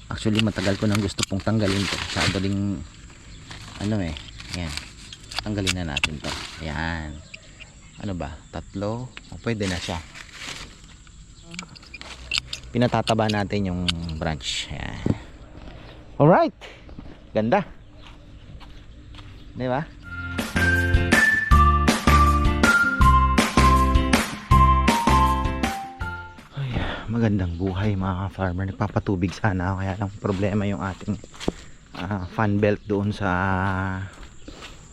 Actually matagal ko nang gusto pong tanggalin to. Masyado ding ano eh. Yan. Tanggalin na natin to. Ayan. Ano ba? 3? O, pwede na siya. Pinatataba natin yung branch. Ayan. Alright. Ganda. Diba? Magandang buhay mga farmer. Nagpapatubig sana ako, kaya lang problema yung ating fan belt doon sa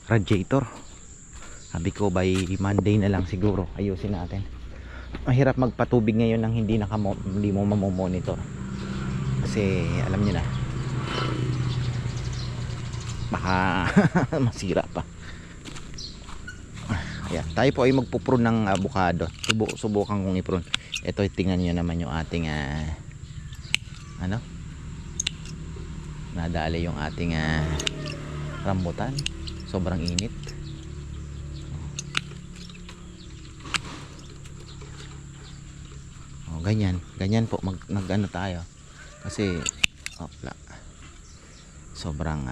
radiator. Sabi ko by Monday na lang siguro ayusin natin. Mahirap magpatubig ngayon nang hindi mo mamomonitor, kasi alam niyo na baka masira pa. Ayan, tayo po ay magpuprune ng avocado. Subukan kong iprune. Ito, tingnan nyo naman yung ating ano, nadali yung ating rambutan. Sobrang init. Ganyan po nag-ano tayo, kasi sobrang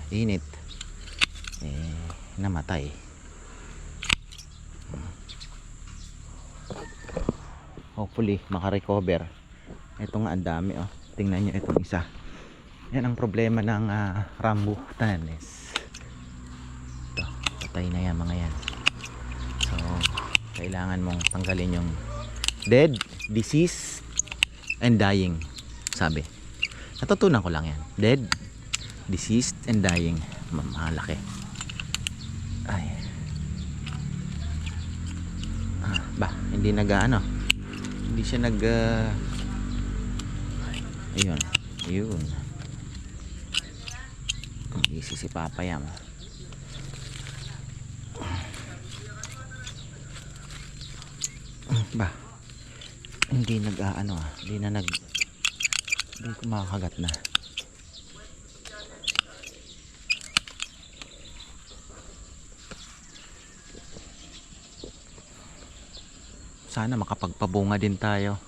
init, namatay. Hopefully makarecover. Ito nga, ang dami oh. Tingnan nyo itong isa. Yan ang problema ng rambutanes. Ito, patay na yan mga yan. So kailangan mong tanggalin yung dead, disease, and dying. Sabi, natutunan ko lang yan. Dead, diseased, and dying. Malaki. Ay. Hindi hindi siya ayun. Easy si Papa yan. Hindi ko makakagat na. Sana makapagpabunga din tayo.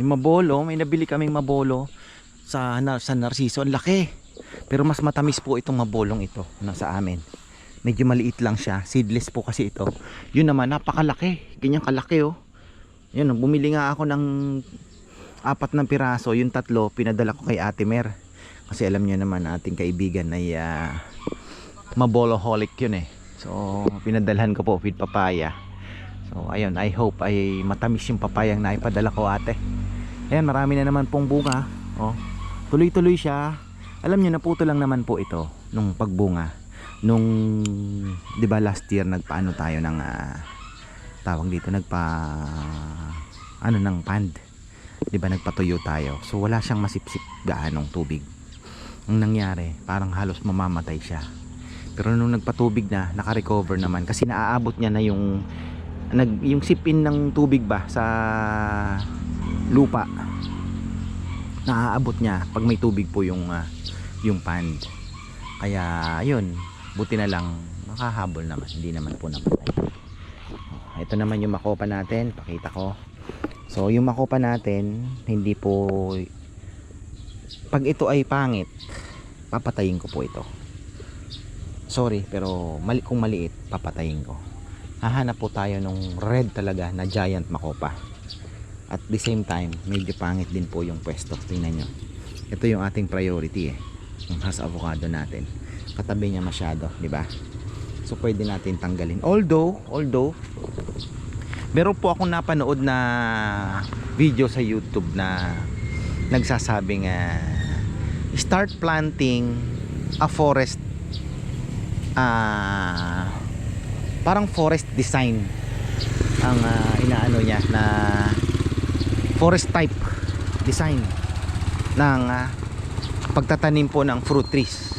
Yung mabolo, may nabili kaming mabolo sa Narciso, ang laki. Pero mas matamis po itong mabolong ito sa amin. Medyo maliit lang siya, seedless po kasi ito. Yun naman, napakalaki. Ganyan kalaki oh. Yun, bumili nga ako ng 4 na piraso. Yung 3 pinadala ko kay Ate Mer. Kasi alam niyo naman, ating kaibigan ay maboloholic yun eh. So pinadalhan ko po with papaya. So ayun, I hope ay matamis yung papayang naipadala ko, ate. Ayan, marami na naman pong bunga. Oh, tuloy-tuloy siya. Alam niyo, naputo lang naman po ito nung pagbunga. Nung 'di ba last year nagpaano tayo ng tawag dito, ng pond. 'Di ba nagpatuyo tayo. So wala siyang masipsip gaanong tubig. Ang nangyari, parang halos mamamatay siya. Pero nung nagpatubig na, naka-recover naman kasi naaabot niya na yung sipin ng tubig ba sa lupa, naaabot niya pag may tubig po yung pond. Kaya yun, buti na lang makahabol naman, hindi naman po namatay. Ito naman yung makopa natin, pakita ko. So yung makopa natin, hindi po, pag ito ay pangit, papatayin ko po ito. Sorry, pero kung maliit, papatayin ko. Hahanap po tayo nung red talaga na giant makopa. At the same time, medyo pangit din po yung pwesto. Tingnan nyo, ito yung ating priority eh, yung Hass avocado natin. Katabi niya masyado, di ba? So pwede natin tanggalin. Although meron po akong napanood na video sa YouTube na nagsasabing start planting a forest, parang forest design ang inaano niya, na forest type design ng pagtatanim po ng fruit trees.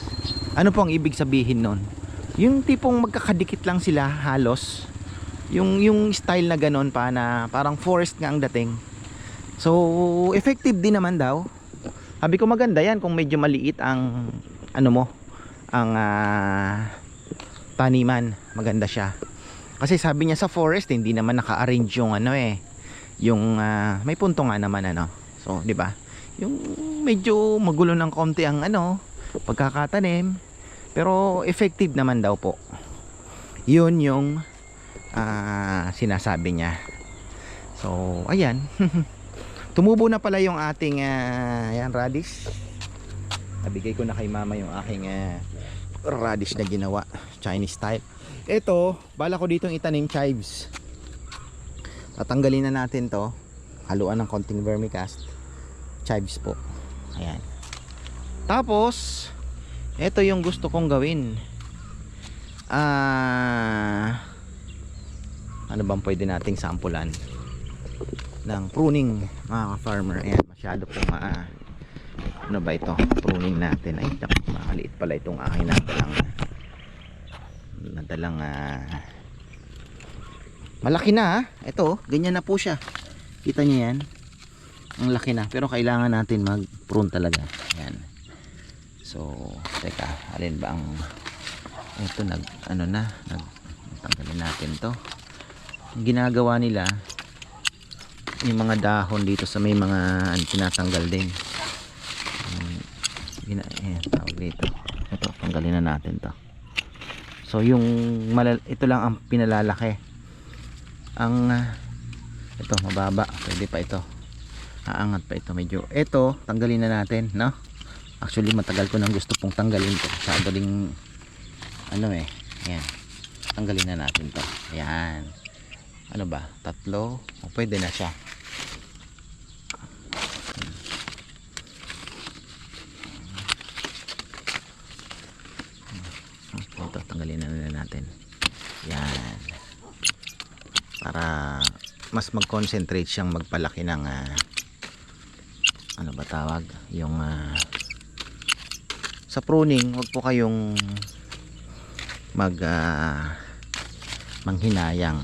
Ano po ang ibig sabihin nun? Yung tipong magkakadikit lang sila halos, yung style na ganon pa, na parang forest nga ang dating. So effective din naman daw. Sabi ko maganda yan kung medyo maliit ang ang taniman, maganda siya. Kasi sabi niya sa forest hindi naman naka-arrange yung yung may punto nga naman So, 'di ba? yung medyo magulo ng konti ang pagkakatanim, pero effective naman daw po. Yun yung sinasabi niya. So ayan. Tumubo na pala yung ating yan, radish. Nabigay ko na kay mama yung aking radish na ginawa, Chinese style. Ito, bala ko ditong itanim chives. Tatanggalin na natin to, haluan ng konting vermicast. Chives po. Ayan. Tapos ito yung gusto kong gawin. Ano bang pwede nating sampulan ng pruning, mga farmer? Ayan, masyado po ano ba ito? Pruning natin. Ay, maliit pala itong aking nadalang malaki na. Ito, ganyan na po siya. Kita niyo yan? Ang laki na, pero kailangan natin mag-prune talaga. Ayan. So, teka, alin ba ang ito tanggalin natin to. Ang ginagawa nila, yung mga dahon dito sa may mga tinatanggal din. Tawag dito. Ito, tanggalin na natin to. So yung ito lang ang pinalalaki. Ang ito mababa, pwede pa ito. Aangat pa ito medyo. Ito, tanggalin na natin, no? Actually matagal ko nang gusto pong tanggalin to. Masyado ding ayan. Tanggalin na natin to. Ayan. Ano ba? 3. O, pwede na siya. Ito, tanggalin na natin. Yan. Para mas mag-concentrate siyang magpalaki ng ano ba tawag? Yung sa pruning, huwag po kayong manghinayang.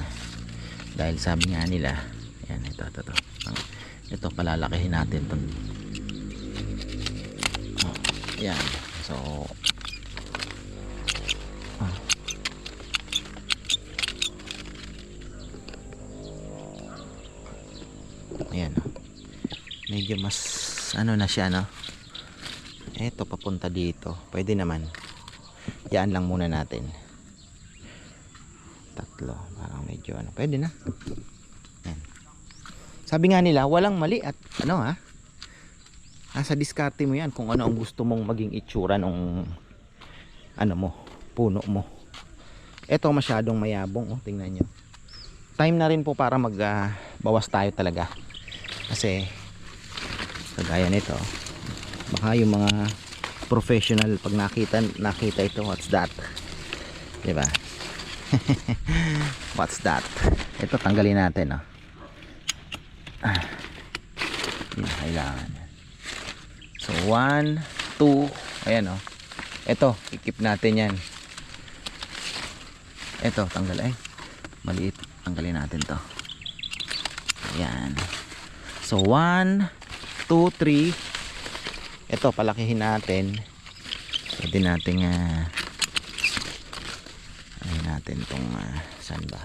Dahil sabi nga nila, yan, ito palalakihin natin ito. Yan. So ayan, medyo mas na siya, no? Ito papunta dito, pwede naman. Yan lang muna natin. 3, parang medyo pwede na. Yan. Sabi nga nila, walang mali at nasa diskarte mo yan kung ano ang gusto mong maging itsura nung puno mo. Ito masyadong mayabong, tingnan nyo. Time na rin po para bawas tayo talaga. Kasi kagaya nito, baka yung mga professional pag nakita ito, what's that? Diba? What's that? Ito tanggalin natin, yun kailangan. So 1, 2, ayan, ito ikip natin yan. Ito tanggal, maliit, tanggalin natin to. Ayan. So 1, 2, 3. Ito palakihin natin. Pwede nating natin itong saan ba?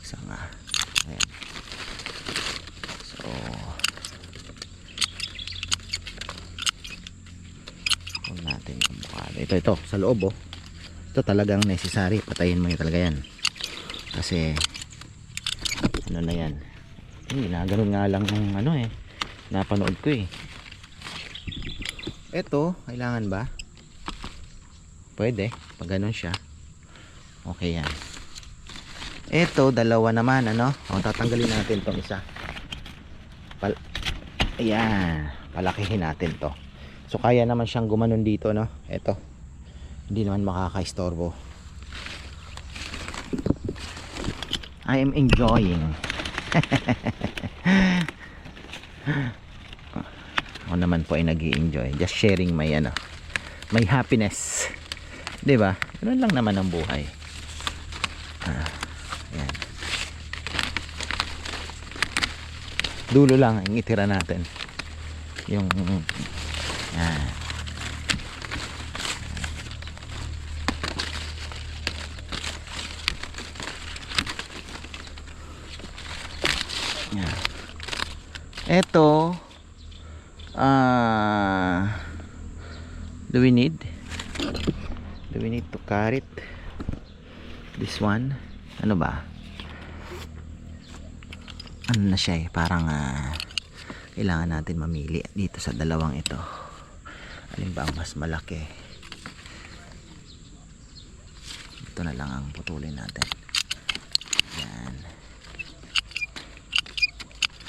Isa nga. Ayan. So huwag natin yung mukha. Ito sa loob, ito talagang necessary. Patayin mo yun talaga yan. Kasi na yan. Ginaganon nga lang ng napanood ko Ito, kailangan ba? Pwede, pag ganun siya. Okay yan. Ito, dalawa naman, tatanggalin natin tong isa. Ayan, palakihin natin to. So, kaya naman siyang gumanon dito, Ito, hindi naman makaka-istorbo. I am enjoying. Ako naman po ay nag-i-enjoy. Just sharing my my happiness. 'Di ba? Ganun lang naman ang buhay. Ayan. Dulo lang ang itira natin. Yung Yan. Ito, do we need to carry it? This one, ano ba? Ano na siya eh, parang kailangan natin mamili dito sa dalawang ito. Alin ba ang mas malaki? Ito na lang ang putulin natin. Yan.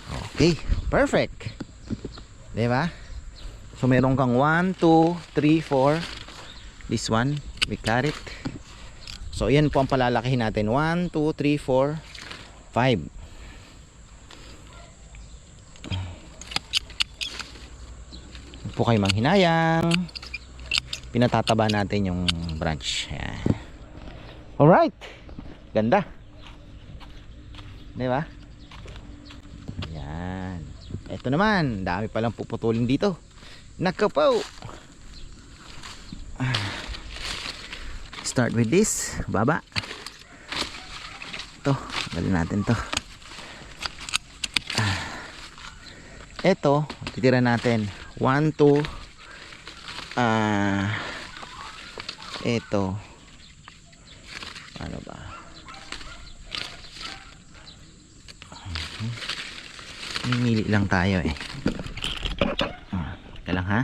Okay, perfect. Diba? So meron kang 1, 2, 3, 4. This one, we carry it. So yan po ang palalakihin natin. 1, 2, 3, 4, 5. Huwag po kayo manghinayang. Pinatataba natin yung branch. Yan. Alright. Ganda. Diba? Yan. Ito naman. Dami palang puputulin dito. Naka po. Start with this. Baba. Ito. Galing natin to. Ito. Titira natin. 1, 2. Ito. Ano ba? Mimili lang tayo eh. Ika lang ha.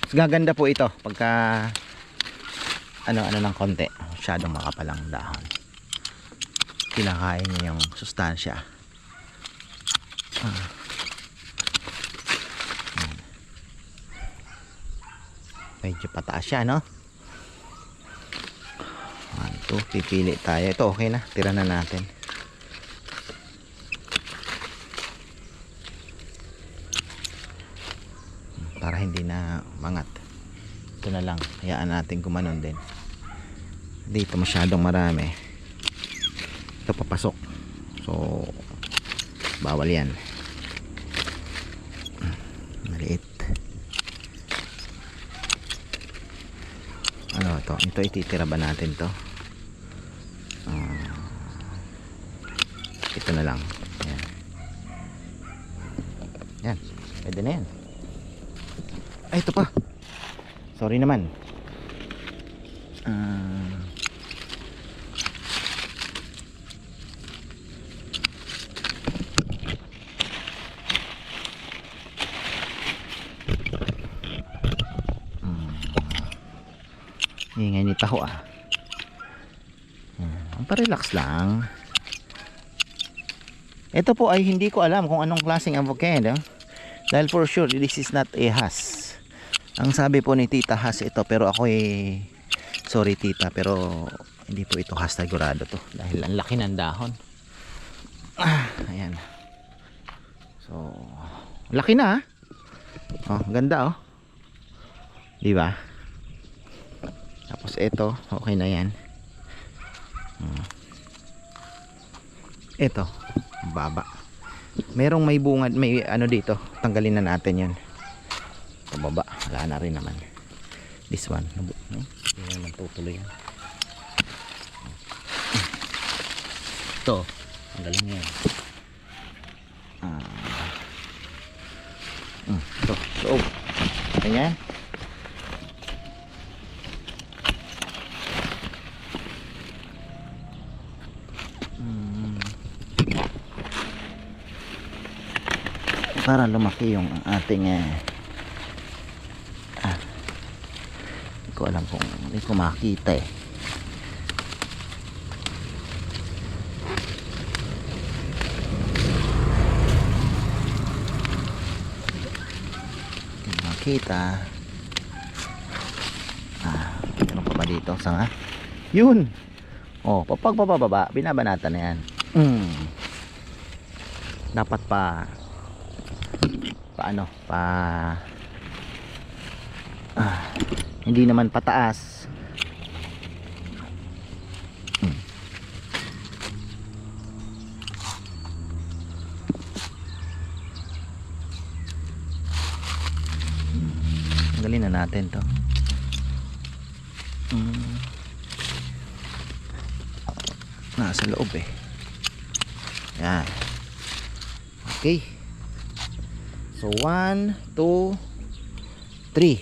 Mas gaganda po ito pagka ano ng konti. Masyadong makapalang dahon. Kinakain niya yung sustansya. Medyo pataas siya, no? 1, 2, pipili tayo. Ito okay na, tira na natin. Para hindi na mangat. Ito na lang, hayaan natin kumanon din. Dito masyadong marami. Ito papasok. So bawal yan. Maliit. Ano to? Ito ititira ba natin to? Ito na lang. Yan. Yan. Pwede na yan. Ay, ito pa. Sorry naman. Ingay ni taho ah. Pa-relax lang. Ito po ay hindi ko alam kung anong klaseng avocado. Dahil for sure this is not a Hass. Ang sabi po ni Tita Hass ito, pero ako sorry Tita, pero hindi po ito Hass sigurado to. Dahil ang laki ng dahon. Ayan. So, laki na ah. Oh, ganda oh. Di ba? Tapos ito, okay na yan. Ito, baba. Merong may bunga, may ano dito. Tanggalin na natin yan. Pababa, wala na rin naman. This one, hindi naman tutuloy yan. Ito, tanggalin nyo yan. Ito, loob. Ganyan. Para lumaki yung ating hindi ko alam kung hindi ko makita eh. Hindi makita. Meron pa ba dito? Sanga? Yun! Oh, pag pababa, binabanata na yan. Dapat hindi naman pataas. Tanggalin na natin to. Nasa loob eh. Yan. Okay. So 1, 2, 3.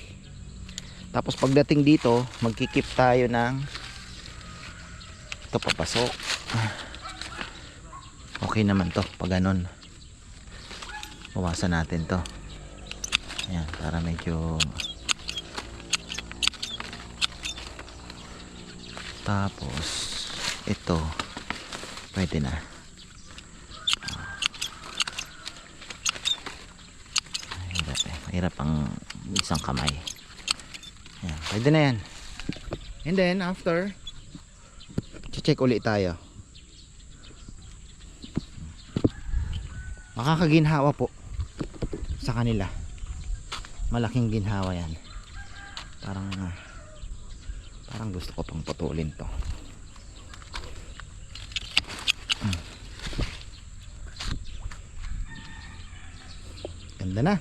Tapos pagdating dito, magkikip tayo ng ito papasok. Okay naman to pag ganon. Bawasan natin to. Ayan, para medyo tapos ito pwede na. Mahirap ang isang kamay. Ayan, pwede na yan. And then after check ulit tayo. Makakaginhawa po sa kanila. Malaking ginhawa yan. Parang gusto ko pang putulin to. Ganda na.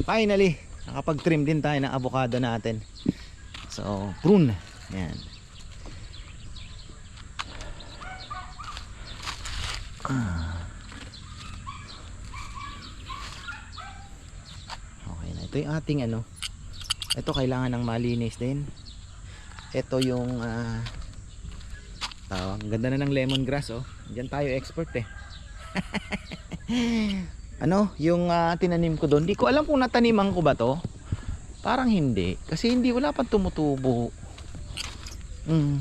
Finally nakapag-trim din tayo ng avocado natin. So prune. Yan. Okay na. Ito yung ating ano. Ito kailangan ng malinis din. Ito yung ganda na ng lemongrass oh. Diyan tayo expert eh. Ano, yung tinanim ko doon. Di ko alam kung nataniman ko ba to. Parang hindi. Kasi wala pang tumutubo.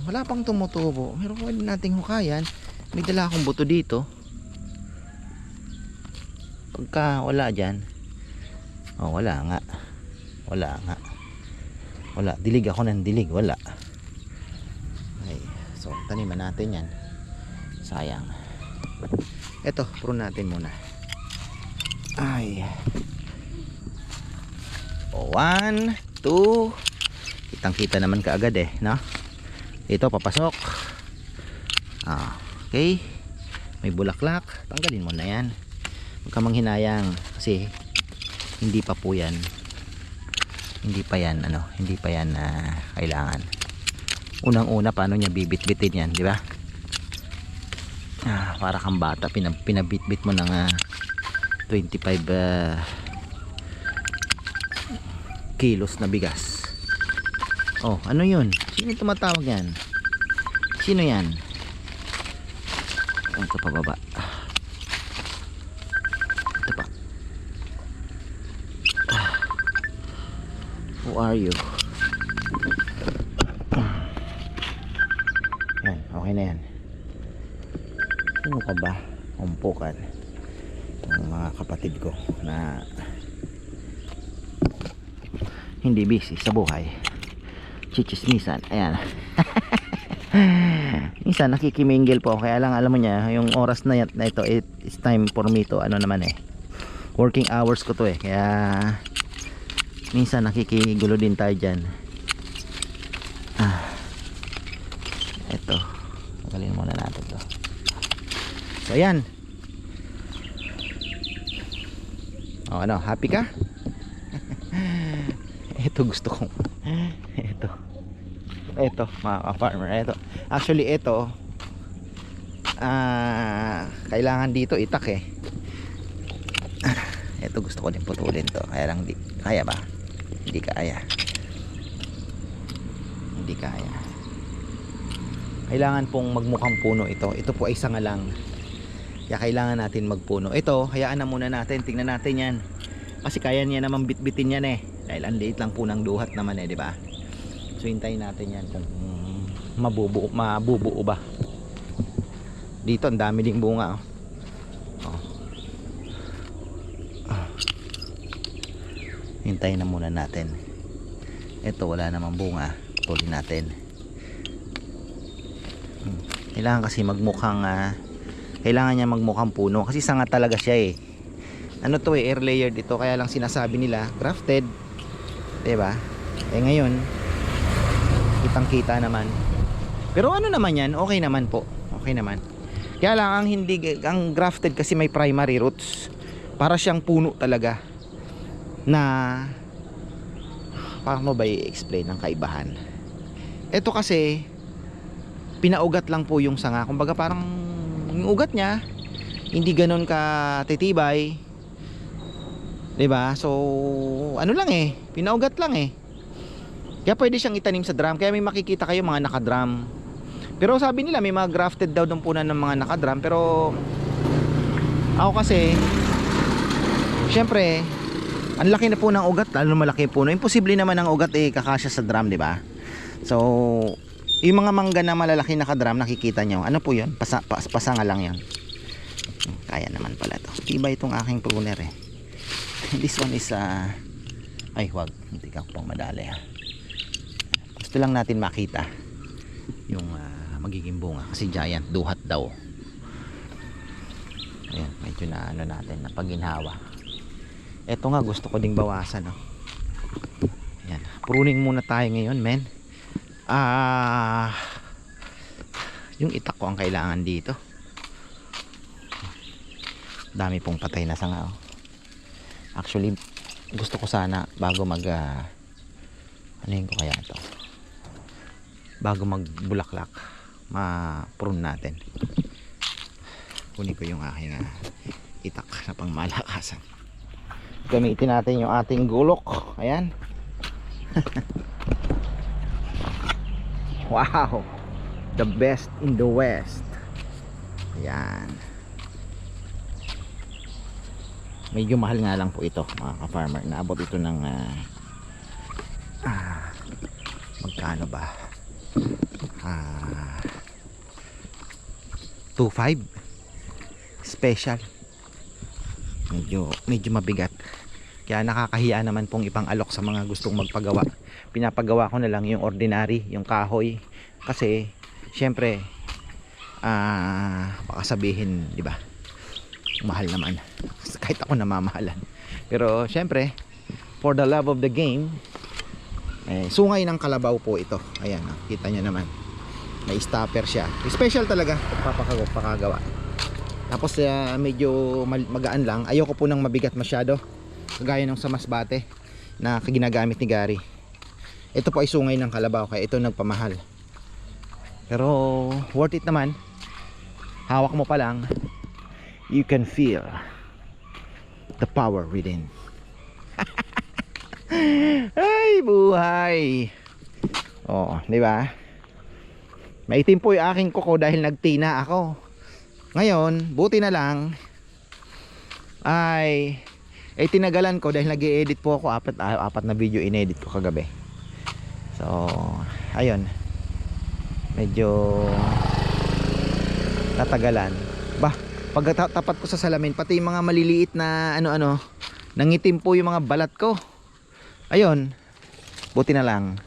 Wala pang tumutubo. Pero pwede nating hukayan. May dala akong buto dito. Pagka wala dyan. Oh, wala nga. Wala. Dilig ako ng dilig. Wala. Okay. So, taniman natin yan. Sayang. Ito, prune natin muna. Ay. 1, 2. Kitang-kita naman kaagad eh, no? Ito papasok. Okay. May bulaklak. Tanggalin mo na yan. Huwag ka manghinayang kasi hindi pa po yan. Hindi pa yan kailangan. Unang-una paano niya bibit-bitin yan, di ba? Para kang bata, pinabit-bit mo ng 25 kilos na bigas. Oh, ano yun? Sino tumatawag yan? Sino yan? Ito pa baba. Ito pa. Who are you? Yan, okay na yan. Sino ka ba? Umpukan ng mga kapatid ko na hindi busy sa buhay. Chichismisan. Ayan. Minsan nakikimingle po. Kaya lang alam mo niya, yung oras na ito, it's time for me to working hours ko to eh. Kaya minsan nakikigulo din tayo dyan. Ito. Tagalin muna natin to. So ayan. Ano, happy ka? Ito gusto kong ito mga ka-farmer, ito actually ito kailangan dito itak eh. Ito gusto ko din putulin to, kaya lang kaya ba? Hindi kaya. Kailangan pong magmukhang puno ito. Ito po ay sanga lang, kaya kailangan natin magpuno. Ito hayaan na muna natin, tingnan natin yan kasi kaya niya naman bitbitin yan eh, dahil ang liit lang po ng duhat naman eh, di ba? So hintayin natin yan kung mabubuo ba. Dito ang dami ding bunga oh. Hintayin na muna natin. Ito wala namang bunga, putulin natin. Kailangan kasi magmukhang kailangan niya magmukhang puno kasi sanga talaga siya eh. Ano to eh, air layer dito, kaya lang sinasabi nila grafted, diba? Eh ngayon kitang kita naman, pero ano naman yan, okay naman po, okay naman. Kaya lang ang grafted kasi may primary roots, para siyang puno talaga na paano ba i-explain ang kaibahan. Ito kasi pinaugat lang po yung sanga. Kumbaga parang yung ugat niya hindi ganoon ka titibay, 'di ba? So ano lang eh, pinaugat lang eh. Kaya pwede siyang itanim sa drum. Kaya may makikita kayo mga naka-drum. Pero sabi nila may mga grafted daw ng punan ng mga naka-drum. Pero ako kasi syempre ang laki na po ng ugat, lalo malaki po. Imposible naman ang ugat eh kakasya sa drum, 'di ba? So yung mga mangga na malalaki naka-drum, nakikita nyo, ano po yun? Pasanga lang yun. Kaya naman pala to. Tiba itong aking pruner eh. This one is ay wag, hindi ka pang madali ha. Gusto lang natin makita yung magiging bunga kasi giant duhat daw. Ayan, medyo na ano natin na paginhawa. Ito nga gusto ko ding bawasan, no? Ayan, pruning muna tayo ngayon, men. Yung itak ko ang kailangan dito. Dami pong patay na sanga, oh. Actually gusto ko sana bago mag anuhin ko kaya ito, bago magbulaklak ma-prune natin, kunin ko yung aking itak na pang malakasan. Gamitin natin yung ating gulok. Ayan. Wow, the best in the west. Ayan. Medyo mahal nga lang po ito mga ka-farmer. Naabot ito ng magkano ba? 2.5 special. Medyo mabigat. Kaya nakakahiya naman pong ipang alok sa mga gustong magpagawa. Pinapagawa ko na lang yung ordinary, yung kahoy. Kasi syempre baka sabihin, di ba? Mahal naman. Kahit ako namamahalan. Pero syempre, for the love of the game, sungay ng kalabaw po ito. Ayan, kita nyo naman. May stopper siya. Special talaga pakagawa. Tapos medyo magaan lang. Ayoko po ng mabigat masyado, kagaya ng sa masbate na ginagamit ni Gary. Ito po ay sungay ng kalabaw, kaya ito nagpamahal. Pero worth it naman. Hawak mo pa lang, you can feel the power within. Ay buhay. Oh, di ba? Maitim po yung aking kuko dahil nagtina ako. Ngayon, buti na lang ay tinagalan ko dahil nag-i-edit po ako. Apat na video inedit ko kagabi. So, ayun. Medyo tatagalan. Bah, pagtapat ko sa salamin, pati yung mga maliliit na nangitim po yung mga balat ko. Ayun. Buti na lang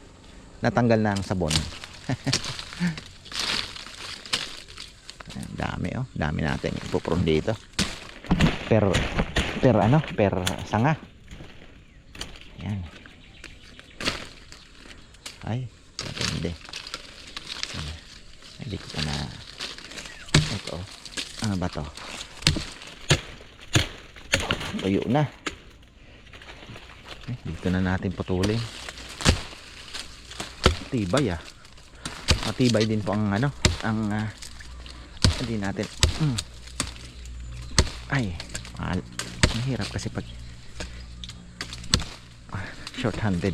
natanggal na ang sabon. Dami, oh, dami natin ipoprune dito per sanga. Ayan. Ay matindi. Hindi ko pa na ito, ano ba to, tuyo na. Dito na natin putulin. Tibay matibay din po ang hindi natin ay mahirap kasi pag short handed.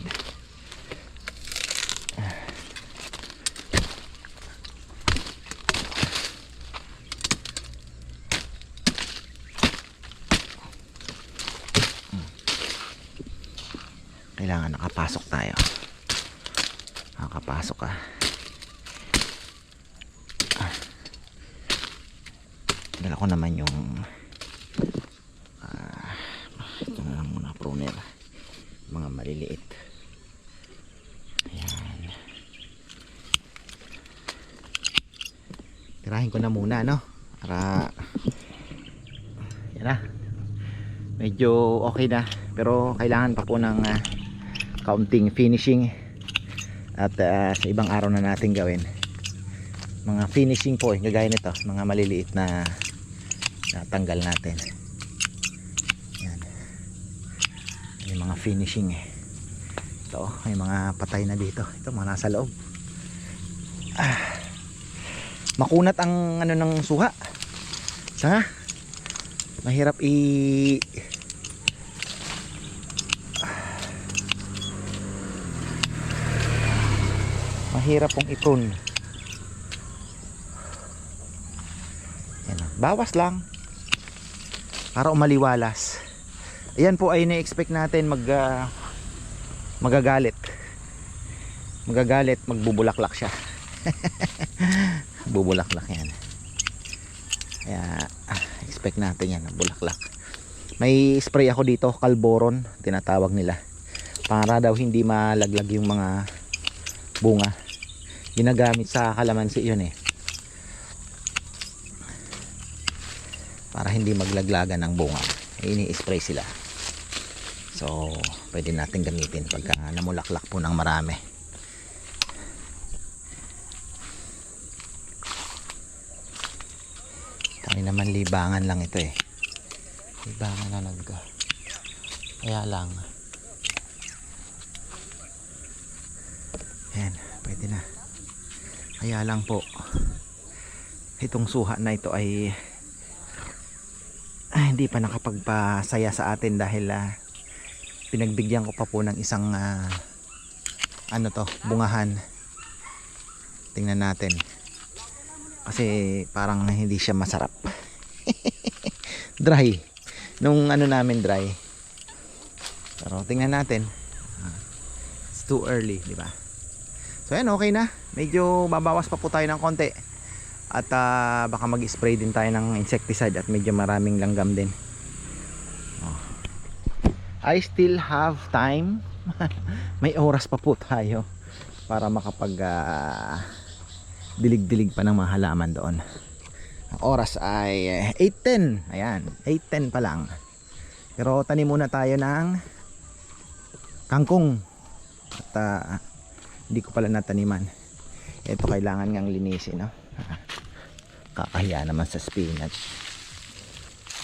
Kailangan nakapasok tayo. Nakapasok ka. Dala ko naman yung ito na lang muna, pruner, mga maliliit. Ayan, tirahin ko na muna, no, para yan na, medyo okay na, pero kailangan pa po ng kaunting finishing at sa ibang araw na natin gawin mga finishing po, gagaya nito, mga maliliit na natanggal natin. Yan. May mga finishing ito, may mga patay na dito. Ito mga nasa loob. makunat ang ano ng suha. Ha? Mahirap mahirap pong i-prune. Yan, bawas lang para umaliwalas. Ayan po ay na-expect natin magagalit, magbubulaklak siya. Bubulaklak yan. Kaya expect natin yan, bulaklak. May spray ako dito, Calboron tinatawag nila, para daw hindi malaglag yung mga bunga. Ginagamit sa kalamansi yun eh, para hindi maglaglagan ng bunga. Ini-spray sila. So pwede natin gamitin pagka namulaklak po ng marami. Kami naman libangan lang ito eh, libangan na kaya lang yan, pwede na. Kaya lang po itong suha na ito ay hindi pa nakapagpasaya sa atin dahil pinagbigyan ko pa po ng isang bungahan. Tingnan natin kasi parang hindi siya masarap. Dry nung namin dry, pero tingnan natin. It's too early, di ba? So yan, okay na. Medyo babawas pa po tayo ng konti. At baka mag-spray din tayo ng insecticide at medyo maraming langgam din. I still have time. May oras pa po tayo para makapag dilig-dilig pa ng mga halaman doon. Ang oras ay 8:10. Ayan, 8:10 pa lang. Pero tanim muna tayo ng kangkong. At hindi ko pala nataniman. Ito kailangan ngang linisin, no? Kakahiya naman sa spinach.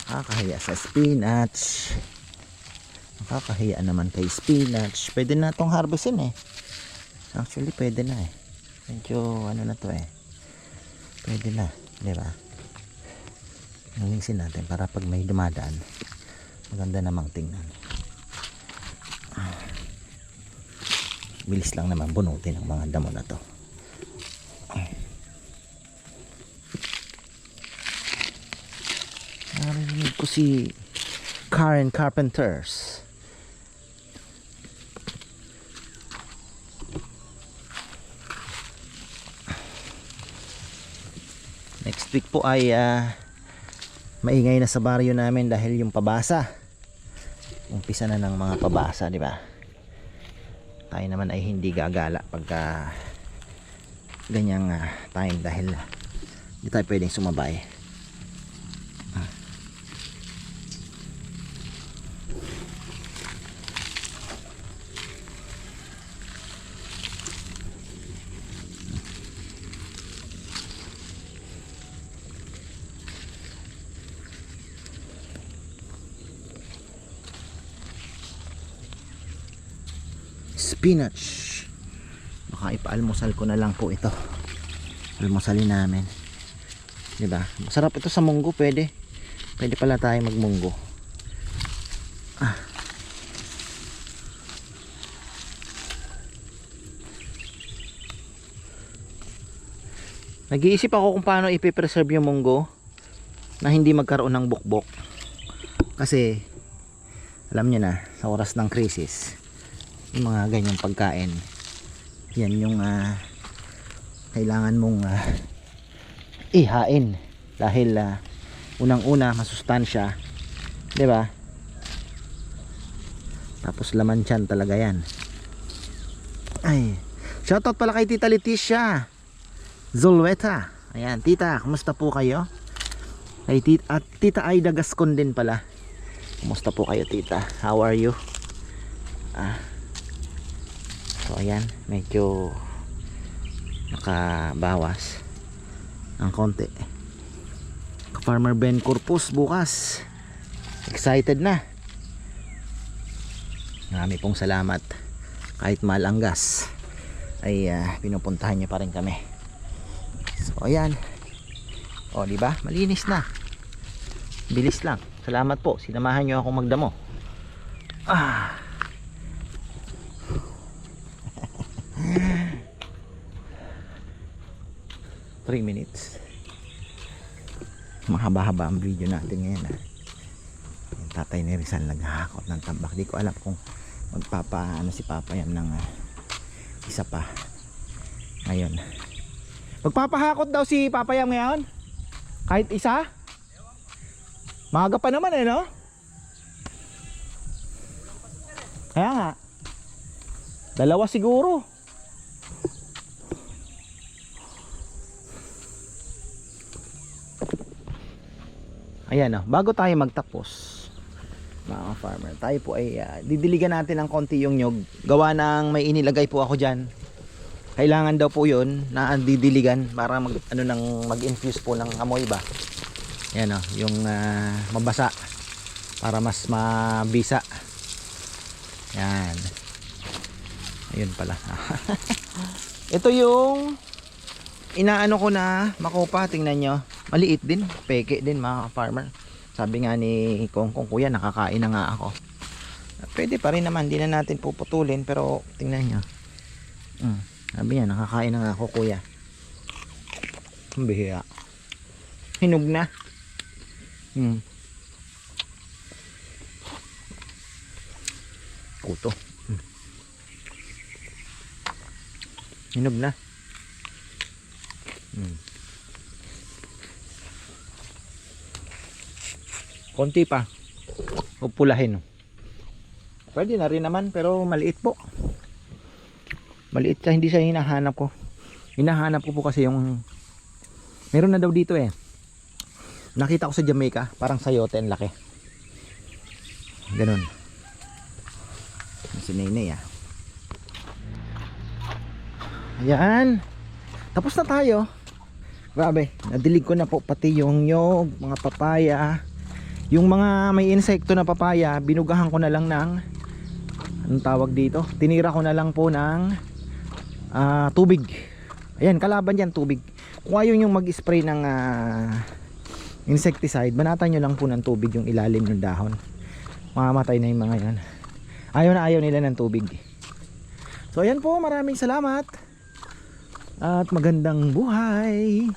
Kakahiya sa spinach. Kakahiya naman kay spinach. Pwede na itong harvestin eh. Actually pwede na eh. Medyo na to eh. Pwede na, di ba? Linisin natin para pag may dumadaan maganda namang tingnan. Bilis lang naman bunutin ang mga damo na to. Narinig ko si Karen Carpenters. Next week po ay maingay na sa baryo namin dahil yung pabasa. Umpisa na ng mga pabasa, di ba? Tayo naman ay hindi gagala pagka ganyang time dahil hindi tayo pwedeng sumabay. Spinach, baka ipaalmusal ko na lang po ito. Almusalin namin, diba? Masarap ito sa munggo. Pwede pala tayo magmunggo. Nag-iisip ako kung paano ipipreserve yung munggo na hindi magkaroon ng bukbok, kasi alam nyo na, sa oras ng krisis yung mga ganyang pagkain, yan yung kailangan mong ihain dahil unang-una masustansya, di ba? Tapos laman tiyan talaga yan. Ay, shoutout pala kay Tita Leticia Zolweta. Ayan, tita, kumusta po kayo? Ay, at Tita Aida Gascon din pala. Kumusta po kayo, tita? How are you? So ayan, medyo nakabawas ang konti. Farmer Ben Corpus bukas, excited na. Marami pong salamat. Kahit mahal ang gas ay pinupuntahan niyo pa rin kami. So ayan, O, di ba? Malinis na. Bilis lang. Salamat po. Sinamahan niyo ako magdamo. 3 minutes. Mahaba-haba ang video natin ngayon. Yung tatay ni Rizal naghahakot ng tambak. Di ko alam kung magpapaano si Papa Yam ng isa pa ngayon. Magpapahakot daw si Papa Yam ngayon? Kahit isa? Maaga pa naman no? Kaya nga. Dalawa siguro. Ayan bago tayo magtapos mga farmer, tayo po ay didiligan natin ng konti yung nyog. Gawa ng may inilagay po ako dyan. Kailangan daw po yun na didiligan para mag-infuse po ng amoy ba. Ayan yung mabasa para mas mabisa. Yan. Ayun pala. Ito yung inaano ko na makopa, tingnan nyo. Maliit din, peke din mga farmer. Sabi nga ni Kongkong, kuya nakakain na nga ako. Pwede pa rin naman, hindi na natin puputulin. Pero tingnan nyo. Sabi niya, nakakain na nga ako kuya. Ang bihira. Hinog na. Kuto. Hinog na. Konti pa. Pupulahin. Pwede na rin naman pero maliit po. Maliit siya, hindi siya hinahanap ko. Hinahanap ko po kasi yung meron na daw dito nakita ko sa Jamaica, parang sayote ang laki. Ganun. Si Nene Ayan. Tapos na tayo. Grabe, nadilig ko na po pati yung nyog, mga papaya. Yung mga may insekto na papaya, binugahan ko na lang ng anong tawag dito? Tinira ko na lang po ng tubig. Ayan, kalaban yan, tubig. Kung ayaw yung mag-spray ng insecticide, banatan nyo lang po ng tubig yung ilalim ng dahon. Mamamatay na yung mga yan. Ayaw na ayaw nila ng tubig. So ayan po, maraming salamat. At magandang buhay.